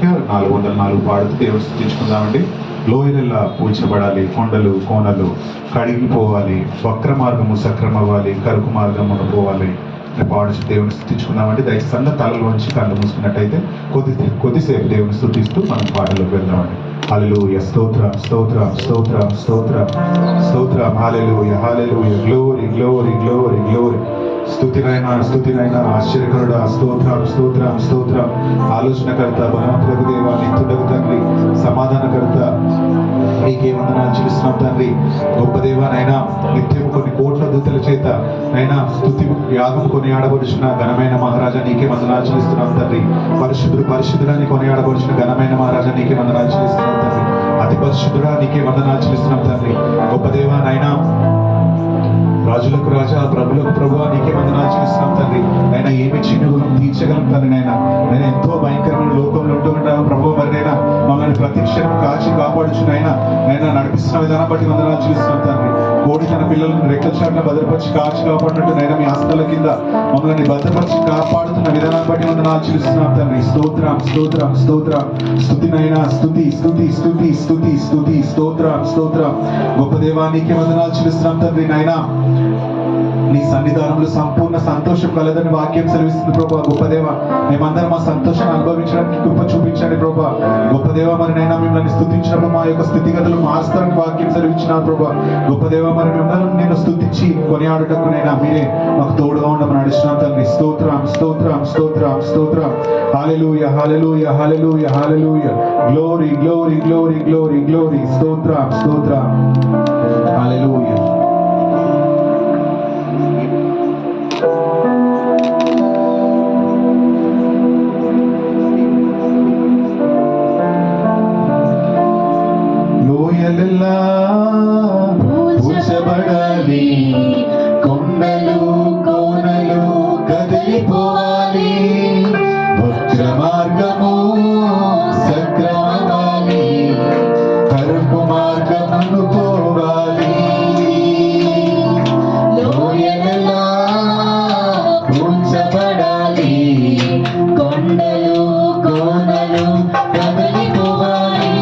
సంఖ్య 404 పాడుతూ దేవుడు స్తుతించుకుందామండి. లోయలెల్లా పూడ్చబడాలి, కొండలు కోనలు కడిగిపోవాలి, వక్ర మార్గము సక్రమవ్వాలి, కరుకు మార్గమును పోవాలి. పాడుచు దేవుని స్తుతించుకుందామండి. దయచేసి అందరూ తలలోంచి కళ్ళు మూసుకున్నట్టయితే కొద్దిసేపు దేవుని స్తుతిస్తూ మనం పాటలోకి వెళ్దామండి. హల్లెలూయా, స్తోత్రం స్తోత్రం స్తోత్రం స్తోత్రం స్తోత్రం, hallelujah hallelujah, glory glory glory glory. స్తుతినైనా ఆశ్చర్యకరుడా, స్తోత్రం స్తోత్రం స్తోత్రం. ఆలోచనకర్త, బలవంతులకు దేవా, నిత్యుడకు తండ్రి, సమాధానకర్త, నీకే వందనాలు చెల్లిస్తున్నాం తండ్రి. గొప్ప దేవానైనా నిత్యం కొన్ని కోట్ల దూతల చేత నైనా స్తుతి యాగం కొనియాడబడుచున్న ఘనమైన మహారాజా నీకే వందనాలు చెల్లిస్తున్నాం తండ్రి. పరిశుద్ధులని కొనియాడబడుచున్న ఘనమైన మహారాజా నీకే వందనాలు చెల్లిస్తున్నాం తండ్రి. అతి పరిశుద్ధుడా నీకే వందనాలు చెల్లిస్తున్నాం తండ్రి. గొప్ప దేవానైనా రాజులకు రాజా, ప్రభులకు ప్రభువా నీకే వందనాలు చెల్లిస్తున్నాం తండ్రి. అయినా ఏమి చిన్న తీర్చగలం తండ్రి. నేను ఎంతో భయంకరమైన లోకంలో ఉంటున్నాను ప్రభు. మరి నైనా మమ్మల్ని ప్రతి క్షణం కాచి కాపాడుచునైనా నడిపిస్తున్న విధానం బట్టి వందనాలు చెల్లిస్తున్నాం తండ్రి. కోడి తన పిల్లలను రెక్కల చాటున భద్రపరిచి కాచి కాపాడినట్టు నైనా మీ హస్తాల కింద మమ్మల్ని భద్రపరిచి కాపాడుతున్న విధానాన్ని బట్టి వందనాలు చెల్లిస్తున్నాం తండ్రి. స్తోత్రం స్తోత్రం స్తోత్రం. స్తుతినైనా స్తుతి స్తుతి స్తుతి స్తుతి స్తుతి స్తోత్రం స్తోత్రం. గొప్ప దేవానికి వందనాలు చెల్లిస్తున్నాం తండ్రి. నైనా నీ సన్నిధానంలో సంపూర్ణ సంతోషం కలదని వాక్యం సెలవిస్తుంది ప్రభా. గొప్ప దేవ, మేమందరం ఆ సంతోషాన్ని అనుభవించడానికి కృప చూపించండి ప్రభా. గొప్ప దేవ, మరి నైనా మిమ్మల్ని స్తుతించినప్పుడు మా యొక్క స్థితిగతులు మారుస్తారని వాక్యం సెలవిచ్చినారు ప్రభా. గొప్ప దేవ, మరి మిమ్మల్ని నేను స్తుతించి కొనియాడుటకు నైనా మీరే మాకు తోడుగా ఉండమని నడుస్తున్నాం తండ్రి. స్తోత్రం స్తోత్రం స్తోత్రం స్తోత్రం. Hallelujah hallelujah hallelujah hallelujah, glory glory glory glory glory. స్తోత్రం స్తోత్రం, హల్లెలూయా. లోయలెల్లా పూడ్చబడాలి, కొండలు కోనలు కదిలిపోవాలి, వక్ర మార్గము సక్రమవాలి, కరుపు మార్గమును పోవాలి. లోయలెల్లా పూడ్చబడాలి, కొండలు కోనలు కదిలిపోవాలి,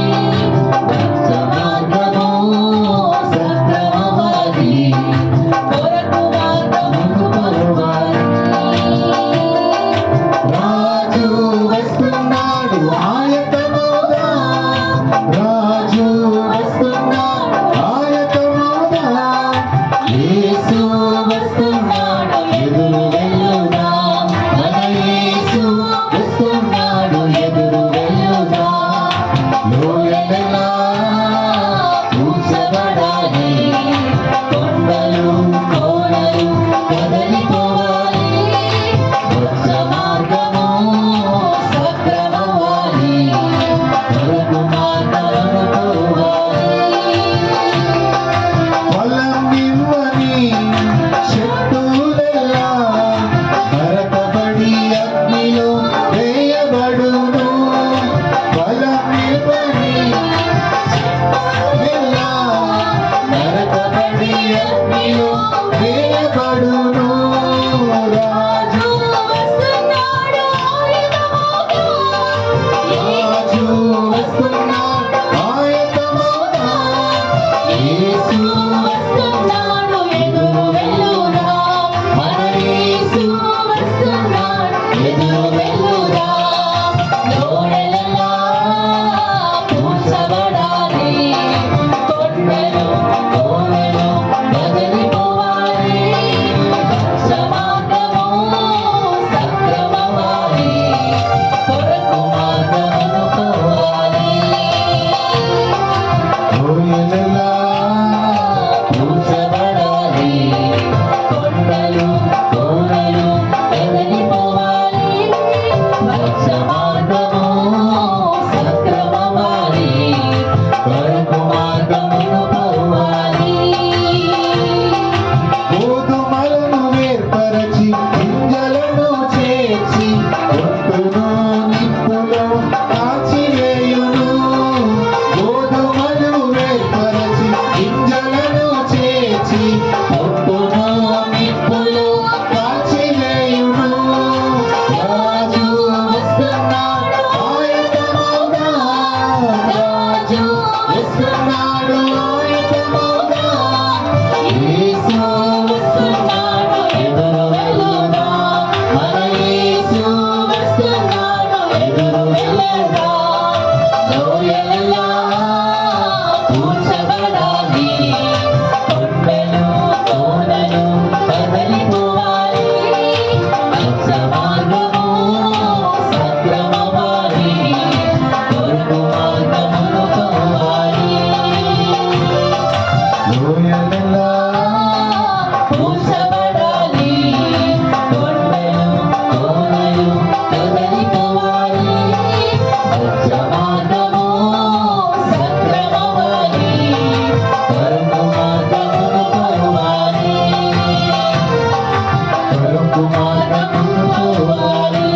ఎదురు వెళ్ళగా లోయలెల్లా కూర్చబడాలి. కొండలు కోనలు కదలిపోవాలి. మత్స్య మార్గము సక్రమవాలి. కొరకు మార్గమును పోవాలి. లోయలెల్లా కూర్చబడాలి. కొండలు కోనలు కదలిపోవాలి. మత్స్య మార్గము సక్రమవాలి. కొరకు మార్గమును పోవాలి. కొరకు మార్గమును పోవాలి.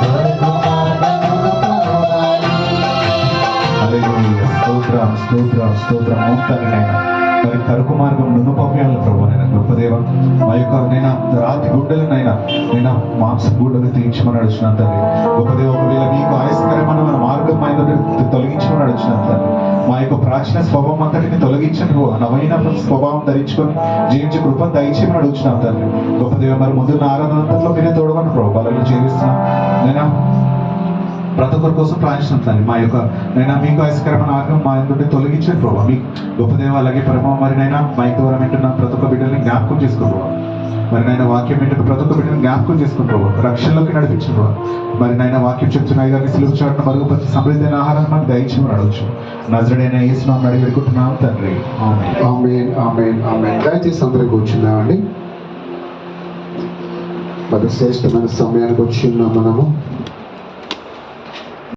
కొరకు మార్గమును పోవాలి. హల్లెలూయా. స్తోత్రం స్తోత్రం స్తోత్రం. మోస్తానైనా మరి కరుకు మార్గం నునుపవ్యాల ప్రభు నైనా గొప్ప దేవ మా యొక్క నైనా రాతి గుడ్డలనైనా నేను మాంస గుడ్డలు తీయించమని అడుచున్నాను తండ్రి. గొప్ప దేవ ఒకవేళ నీకు ఆయస్కరమైన మన మార్గం ఆయన తొలగించమని అడుచున్నాను తండ్రి. మా యొక్క ప్రాచీన స్వభావం అంతటిని తొలగించండి ప్రభు. నవైన స్వభావం ధరించుకొని జీవించే కృపను దయచేయమని అడుగుతున్నాం తండ్రి. గొప్ప దేవ మరి ముందు ఆరాధన అంతట్లో మీరే తోడవను ప్రభు. బలంలో జీవిస్తున్నాం నేను ప్రతి ఒక్కరి కోసం ప్రార్థిస్తున్నాం తండ్రి. మా యొక్క నైనా మీకు ఆయస్కరమైన మార్గం మా నుండి తొలగించండి ప్రభావ. మీ గొప్ప దేవ అలాగే పరమ మరినైనా మా ద్వారా వింటున్న ప్రతి ఒక్క బిడ్డల్ని జ్ఞాపకం చేసుకో ప్రభావ. మరి నైనా వాక్యం వింటున్న ప్రతి ఒక్క బిడ్డని జ్ఞాపకం చేసుకుని ప్రభావ. రక్షణలోకి నడిపించు ప్రభావ. మరి నైనా వాక్యం చెప్తున్నాయి కానీ సిలువ చాటున మరుగుపరిచి సమృద్ధైన ఆహారాన్ని మాకు దయచేయమని అడగచ్చు. నజరుడైన యేసు నామమున అడిగి వేడుకుంటున్నాం తండ్రి. ఆమేన్. ఆమేన్ ఆమేన్ ఆమేన్. దయచేసి అందరూ కూర్చున్నామండి. మరి శ్రేష్టమైన సమయానికి వచ్చి ఉన్నాం మనము.